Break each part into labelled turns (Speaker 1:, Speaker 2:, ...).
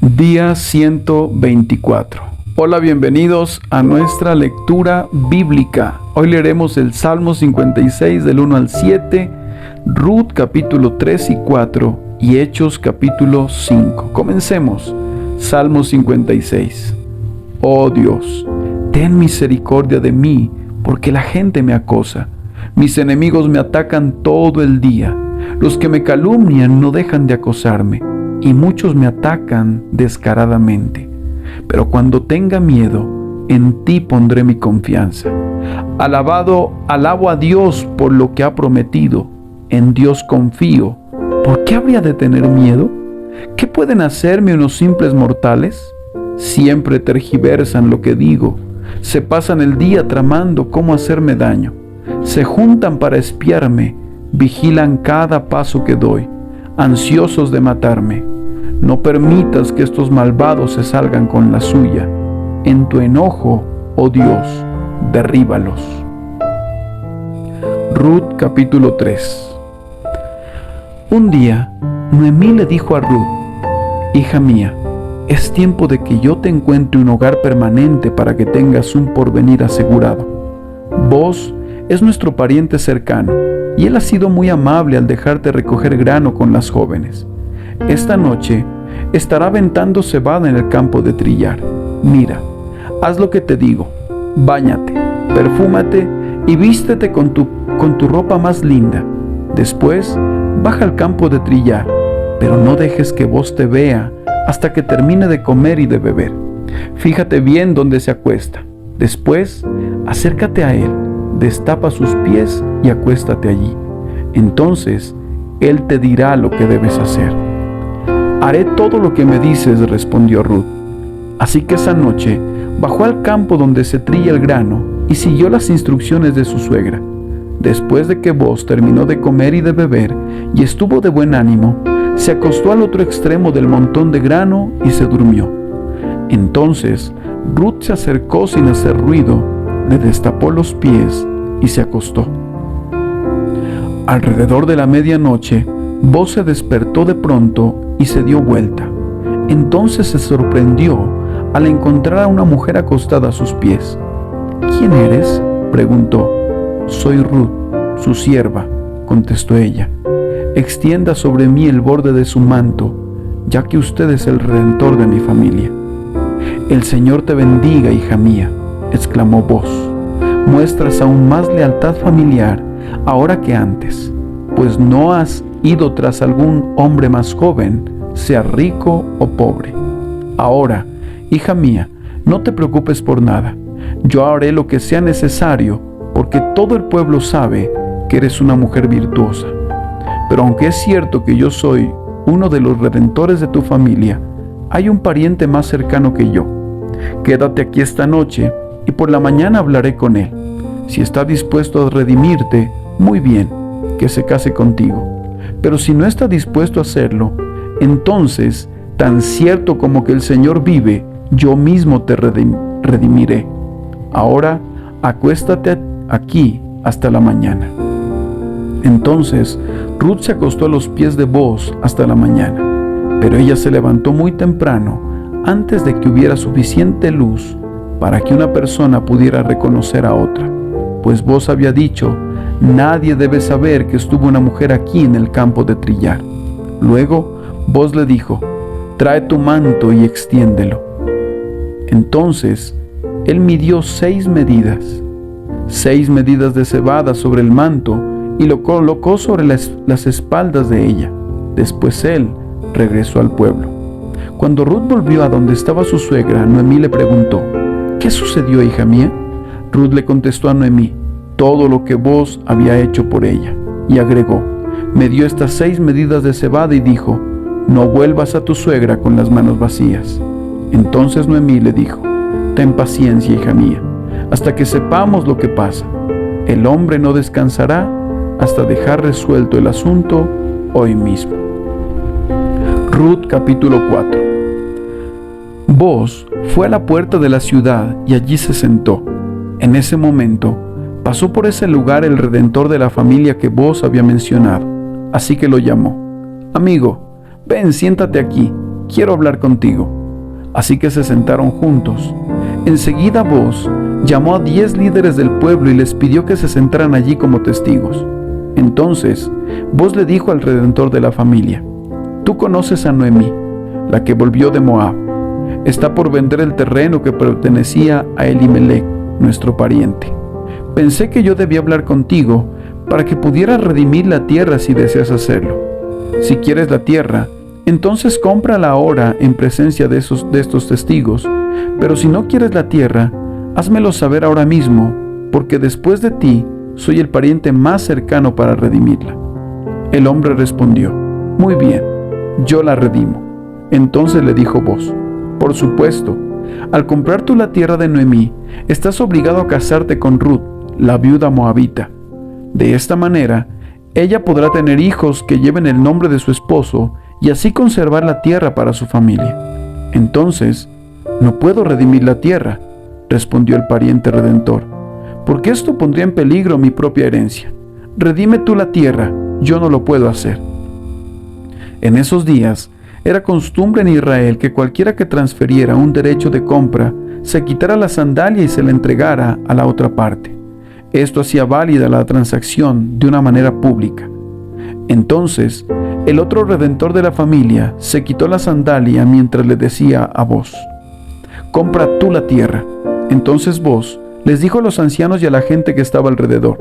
Speaker 1: Día 124. Hola, bienvenidos a nuestra lectura bíblica. Hoy leeremos el Salmo 56 del 1 al 7, Ruth capítulo 3 y 4 y Hechos capítulo 5. Comencemos. Salmo 56. Oh Dios, ten misericordia de mí, porque la gente me acosa. Mis enemigos me atacan todo el día. Los que me calumnian no dejan de acosarme, y muchos me atacan descaradamente. Pero cuando tenga miedo, en ti pondré mi confianza. Alabo a Dios por lo que ha prometido. En Dios confío. ¿Por qué habría de tener miedo? ¿Qué pueden hacerme unos simples mortales? Siempre tergiversan lo que digo. Se pasan el día tramando cómo hacerme daño. Se juntan para espiarme. Vigilan cada paso que doy, ansiosos de matarme. No permitas que estos malvados se salgan con la suya. En tu enojo, oh Dios, derríbalos. Ruth capítulo 3. Un día, Noemí le dijo a Ruth: Hija mía, es tiempo de que yo te encuentre un hogar permanente para que tengas un porvenir asegurado. Vos es nuestro pariente cercano, y él ha sido muy amable al dejarte recoger grano con las jóvenes. Esta noche estará aventando cebada en el campo de trillar. Mira, haz lo que te digo. Báñate, perfúmate y vístete con tu ropa más linda. Después, baja al campo de trillar, pero no dejes que vos te vea hasta que termine de comer y de beber. Fíjate bien dónde se acuesta. Después, acércate a él, destapa sus pies y acuéstate allí. Entonces, él te dirá lo que debes hacer. Haré todo lo que me dices, respondió Ruth. Así que esa noche bajó al campo donde se trilla el grano y siguió las instrucciones de su suegra. Después de que Boz terminó de comer y de beber y estuvo de buen ánimo, se acostó al otro extremo del montón de grano y se durmió. Entonces Ruth se acercó sin hacer ruido, le destapó los pies y se acostó. Alrededor de la medianoche, Boz se despertó de pronto y se dio vuelta. Entonces se sorprendió al encontrar a una mujer acostada a sus pies. ¿Quién eres?, preguntó. Soy Ruth, su sierva, contestó ella. Extienda sobre mí el borde de su manto, ya que usted es el redentor de mi familia. El Señor te bendiga, hija mía, exclamó Boz. Muestras aún más lealtad familiar ahora que antes, pues no has ido tras algún hombre más joven, sea rico o pobre. Ahora, hija mía, no te preocupes por nada. Yo haré lo que sea necesario, porque todo el pueblo sabe que eres una mujer virtuosa. Pero aunque es cierto que yo soy uno de los redentores de tu familia, hay un pariente más cercano que yo. Quédate aquí esta noche y por la mañana hablaré con él. Si está dispuesto a redimirte, muy bien, que se case contigo. Pero si no está dispuesto a hacerlo, entonces, tan cierto como que el Señor vive, yo mismo te redimiré. Ahora, acuéstate aquí hasta la mañana. Entonces, Ruth se acostó a los pies de Boz hasta la mañana, pero ella se levantó muy temprano, antes de que hubiera suficiente luz para que una persona pudiera reconocer a otra, pues Boz había dicho: nadie debe saber que estuvo una mujer aquí en el campo de trillar. Luego, Boz le dijo: trae tu manto y extiéndelo. Entonces, él midió 6 medidas de cebada sobre el manto y lo colocó sobre las espaldas de ella. Después él regresó al pueblo. Cuando Ruth volvió a donde estaba su suegra, Noemí le preguntó: ¿qué sucedió, hija mía? Ruth le contestó a Noemí todo lo que Boz había hecho por ella, y agregó: me dio estas 6 medidas de cebada y dijo: no vuelvas a tu suegra con las manos vacías. Entonces Noemí le dijo: ten paciencia, hija mía, hasta que sepamos lo que pasa. El hombre no descansará hasta dejar resuelto el asunto hoy mismo. Ruth capítulo 4. Boz fue a la puerta de la ciudad y allí se sentó. En ese momento pasó por ese lugar el redentor de la familia que Boz había mencionado, así que lo llamó: amigo, ven, siéntate aquí. quiero hablar contigo». Así que se sentaron juntos. Enseguida Booz llamó a 10 líderes del pueblo y les pidió que se sentaran allí como testigos. Entonces Booz le dijo al redentor de la familia: «Tú conoces a Noemí, la que volvió de Moab. Está por vender el terreno que pertenecía a Elimelec, nuestro pariente. Pensé que yo debía hablar contigo para que pudieras redimir la tierra si deseas hacerlo. Si quieres la tierra, entonces cómprala ahora en presencia de estos testigos, pero si no quieres la tierra, házmelo saber ahora mismo, porque después de ti soy el pariente más cercano para redimirla». El hombre respondió: «Muy bien, yo la redimo». Entonces le dijo Booz: «Por supuesto, al comprar tú la tierra de Noemí, estás obligado a casarte con Ruth, la viuda moabita. De esta manera, ella podrá tener hijos que lleven el nombre de su esposo y así conservar la tierra para su familia». «Entonces, no puedo redimir la tierra», respondió el pariente redentor, «porque esto pondría en peligro mi propia herencia. Redime tú la tierra, yo no lo puedo hacer». En esos días, era costumbre en Israel que cualquiera que transfiriera un derecho de compra se quitara la sandalia y se la entregara a la otra parte. Esto hacía válida la transacción de una manera pública. Entonces, el otro redentor de la familia se quitó la sandalia mientras le decía a Booz: «Compra tú la tierra». Entonces Booz les dijo a los ancianos y a la gente que estaba alrededor: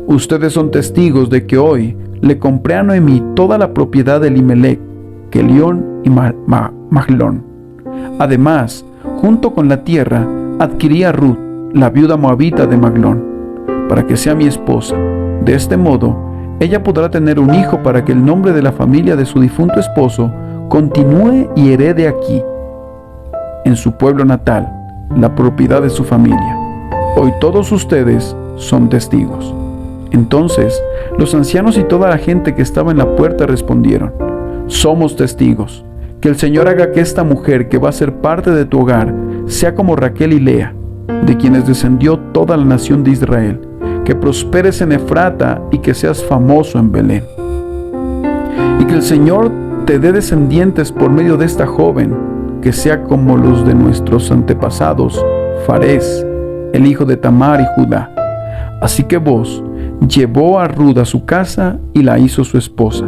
Speaker 1: «Ustedes son testigos de que hoy le compré a Noemí toda la propiedad de Elimelec, Kelión y Mahlón. Además, junto con la tierra, adquirí a Ruth, la viuda moabita de Maglón, para que sea mi esposa. De este modo, ella podrá tener un hijo para que el nombre de la familia de su difunto esposo continúe y herede aquí, en su pueblo natal, la propiedad de su familia. Hoy todos ustedes son testigos». Entonces, los ancianos y toda la gente que estaba en la puerta respondieron: «Somos testigos. Que el Señor haga que esta mujer que va a ser parte de tu hogar sea como Raquel y Lea, de quienes descendió toda la nación de Israel. Que prosperes en Efrata y que seas famoso en Belén. Y que el Señor te dé descendientes por medio de esta joven, que sea como los de nuestros antepasados, Farés, el hijo de Tamar y Judá». Así que Booz llevó a Ruth a su casa y la hizo su esposa.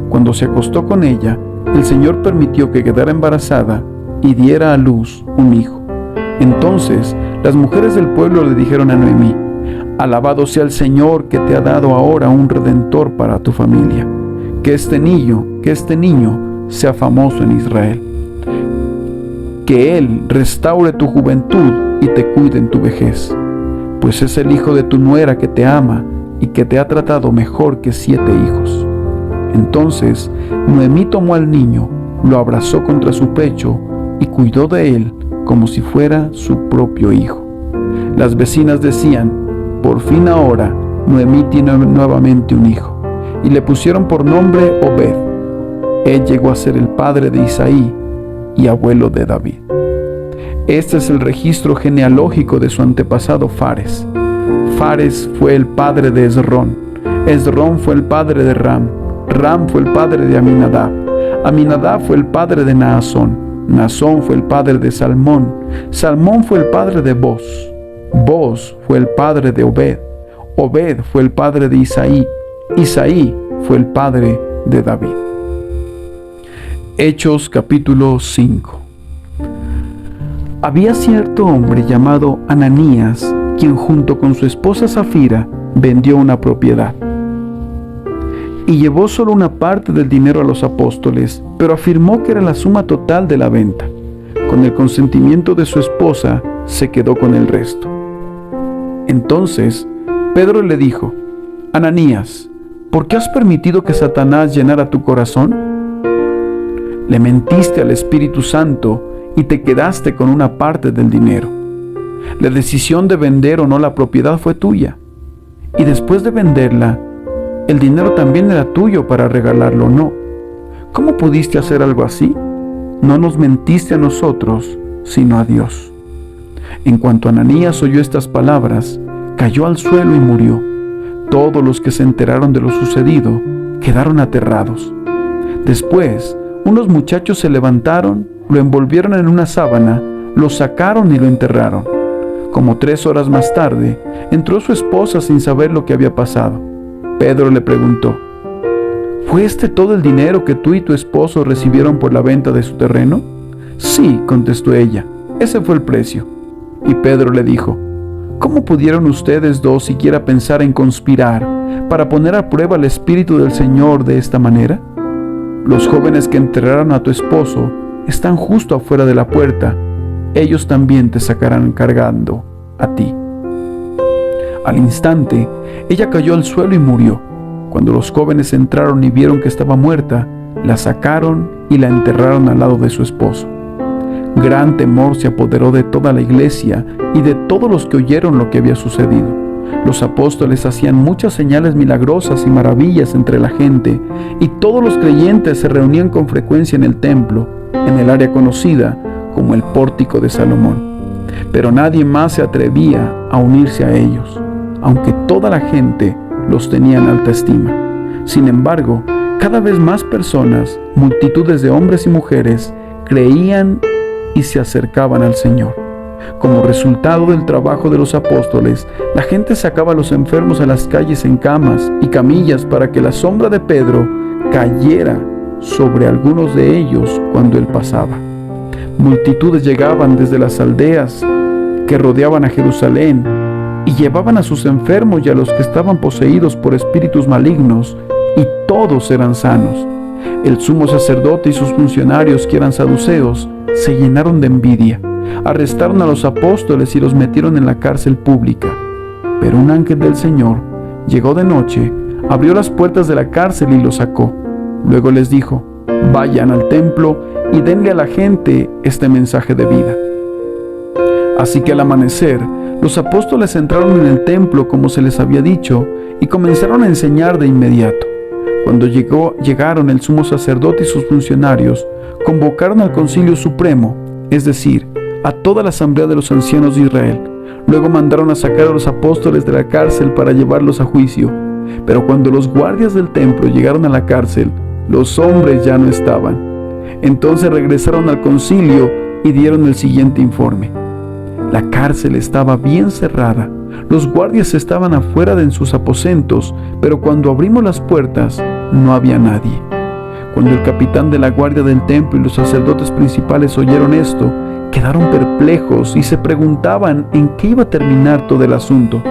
Speaker 1: Cuando se acostó con ella, el Señor permitió que quedara embarazada y diera a luz un hijo. Entonces las mujeres del pueblo le dijeron a Noemí: «Alabado sea el Señor que te ha dado ahora un redentor para tu familia. Que este niño sea famoso en Israel. Que Él restaure tu juventud y te cuide en tu vejez, pues es el hijo de tu nuera que te ama y que te ha tratado mejor que 7 hijos». Entonces Noemí tomó al niño, lo abrazó contra su pecho y cuidó de él como si fuera su propio hijo. Las vecinas decían: «Por fin ahora Noemí tiene nuevamente un hijo», y le pusieron por nombre Obed. Él llegó a ser el padre de Isaí y abuelo de David. Este es el registro genealógico de su antepasado Fares. Fares fue el padre de Esrón. Esrón fue el padre de Ram. Ram fue el padre de Aminadab. Aminadab fue el padre de Naasón. Naasón fue el padre de Salmón. Salmón fue el padre de Booz. Booz fue el padre de Obed. Obed fue el padre de Isaí. Isaí fue el padre de David. Hechos capítulo 5. Había cierto hombre llamado Ananías, quien junto con su esposa Safira vendió una propiedad. Y llevó solo una parte del dinero a los apóstoles, pero afirmó que era la suma total de la venta. Con el consentimiento de su esposa, se quedó con el resto. Entonces Pedro le dijo: «Ananías, ¿por qué has permitido que Satanás llenara tu corazón? Le mentiste al Espíritu Santo y te quedaste con una parte del dinero. La decisión de vender o no la propiedad fue tuya, y después de venderla, el dinero también era tuyo para regalarlo o no. ¿Cómo pudiste hacer algo así? No nos mentiste a nosotros, sino a Dios». En cuanto Ananías oyó estas palabras, cayó al suelo y murió. Todos los que se enteraron de lo sucedido quedaron aterrados. Después, unos muchachos se levantaron, lo envolvieron en una sábana, lo sacaron y lo enterraron. Como 3 horas más tarde, entró su esposa sin saber lo que había pasado. Pedro le preguntó: ¿Fue este todo el dinero que tú y tu esposo recibieron por la venta de su terreno? Sí, contestó ella, ese fue el precio. Y Pedro le dijo: ¿Cómo pudieron ustedes dos siquiera pensar en conspirar para poner a prueba el Espíritu del Señor de esta manera? Los jóvenes que enterraron a tu esposo están justo afuera de la puerta. Ellos también te sacarán cargando a ti. Al instante, ella cayó al suelo y murió. Cuando los jóvenes entraron y vieron que estaba muerta, la sacaron y la enterraron al lado de su esposo. Gran temor se apoderó de toda la iglesia y de todos los que oyeron lo que había sucedido. Los apóstoles hacían muchas señales milagrosas y maravillas entre la gente, y todos los creyentes se reunían con frecuencia en el templo, en el área conocida como el Pórtico de Salomón. Pero nadie más se atrevía a unirse a ellos, aunque toda la gente los tenía en alta estima. Sin embargo, cada vez más personas, multitudes de hombres y mujeres, creían y se acercaban al Señor. Como resultado del trabajo de los apóstoles, la gente sacaba a los enfermos a las calles en camas y camillas para que la sombra de Pedro cayera sobre algunos de ellos cuando él pasaba. Multitudes llegaban desde las aldeas que rodeaban a Jerusalén y llevaban a sus enfermos y a los que estaban poseídos por espíritus malignos, y todos eran sanos. El sumo sacerdote y sus funcionarios, que eran saduceos, se llenaron de envidia. Arrestaron a los apóstoles y los metieron en la cárcel pública. Pero un ángel del Señor llegó de noche, abrió las puertas de la cárcel y los sacó. Luego les dijo: vayan al templo y denle a la gente este mensaje de vida. Así que al amanecer, los apóstoles entraron en el templo como se les había dicho y comenzaron a enseñar de inmediato. Cuando llegaron el sumo sacerdote y sus funcionarios, convocaron al Concilio Supremo, es decir, a toda la asamblea de los ancianos de Israel. Luego mandaron a sacar a los apóstoles de la cárcel para llevarlos a juicio. Pero cuando los guardias del templo llegaron a la cárcel, los hombres ya no estaban. Entonces regresaron al concilio y dieron el siguiente informe: la cárcel estaba bien cerrada, los guardias estaban afuera de sus aposentos, pero cuando abrimos las puertas no había nadie. Cuando el capitán de la guardia del templo y los sacerdotes principales oyeron esto, quedaron perplejos y se preguntaban en qué iba a terminar todo el asunto.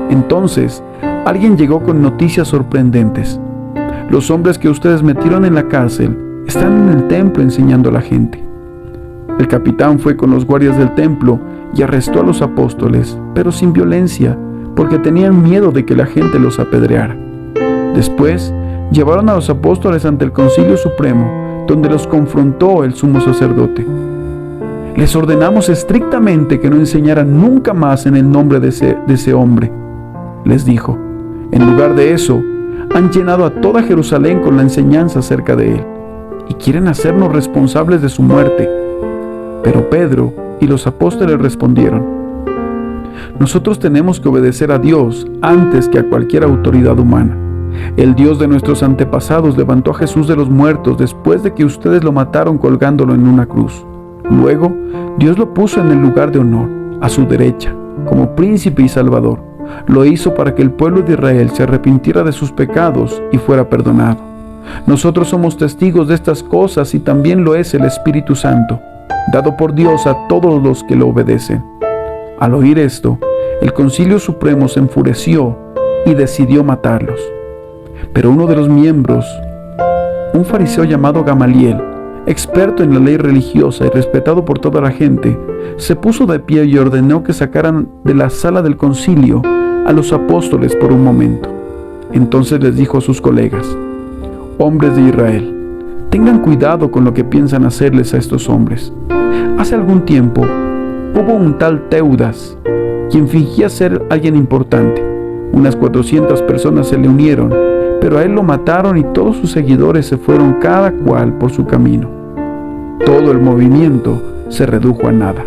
Speaker 1: Entonces, alguien llegó con noticias sorprendentes: los hombres que ustedes metieron en la cárcel están en el templo enseñando a la gente. El capitán fue con los guardias del templo y arrestó a los apóstoles, pero sin violencia, porque tenían miedo de que la gente los apedreara. Después, llevaron a los apóstoles ante el Concilio Supremo, donde los confrontó el sumo sacerdote. Les ordenamos estrictamente que no enseñaran nunca más en el nombre de ese hombre, les dijo. En lugar de eso, han llenado a toda Jerusalén con la enseñanza acerca de él, y quieren hacernos responsables de su muerte. Pero Pedro y los apóstoles respondieron: nosotros tenemos que obedecer a Dios antes que a cualquier autoridad humana. El Dios de nuestros antepasados levantó a Jesús de los muertos después de que ustedes lo mataron colgándolo en una cruz. Luego, Dios lo puso en el lugar de honor, a su derecha, como príncipe y salvador. Lo hizo para que el pueblo de Israel se arrepintiera de sus pecados y fuera perdonado. Nosotros somos testigos de estas cosas, y también lo es el Espíritu Santo, dado por Dios a todos los que lo obedecen. Al oír esto, el Concilio Supremo se enfureció y decidió matarlos. Pero uno de los miembros, un fariseo llamado Gamaliel, experto en la ley religiosa y respetado por toda la gente, se puso de pie y ordenó que sacaran de la sala del concilio a los apóstoles por un momento. Entonces les dijo a sus colegas: hombres de Israel, tengan cuidado con lo que piensan hacerles a estos hombres. Hace algún tiempo hubo un tal Teudas, quien fingía ser alguien importante. Unas 400 personas se le unieron, pero a él lo mataron y todos sus seguidores se fueron cada cual por su camino. Todo el movimiento se redujo a nada.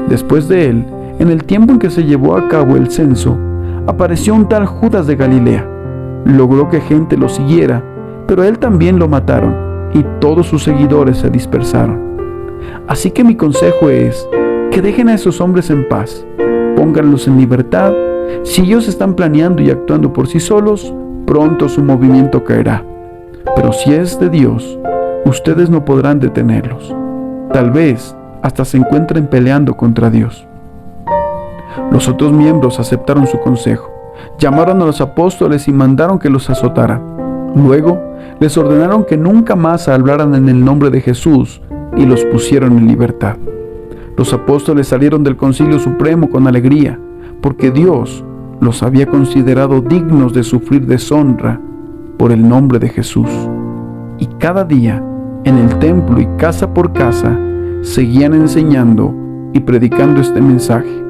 Speaker 1: Después de él, en el tiempo en que se llevó a cabo el censo, apareció un tal Judas de Galilea. Logró que gente lo siguiera, pero a él también lo mataron, y todos sus seguidores se dispersaron. Así que mi consejo es que dejen a esos hombres en paz, pónganlos en libertad. Si ellos están planeando y actuando por sí solos, pronto su movimiento caerá. Pero si es de Dios, ustedes no podrán detenerlos. Tal vez hasta se encuentren peleando contra Dios. Los otros miembros aceptaron su consejo, llamaron a los apóstoles y mandaron que los azotaran. Luego les ordenaron que nunca más hablaran en el nombre de Jesús y los pusieron en libertad. Los apóstoles salieron del Concilio Supremo con alegría, porque Dios los había considerado dignos de sufrir deshonra por el nombre de Jesús. Y cada día, en el templo y casa por casa, seguían enseñando y predicando este mensaje: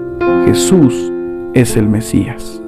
Speaker 1: Jesús es el Mesías.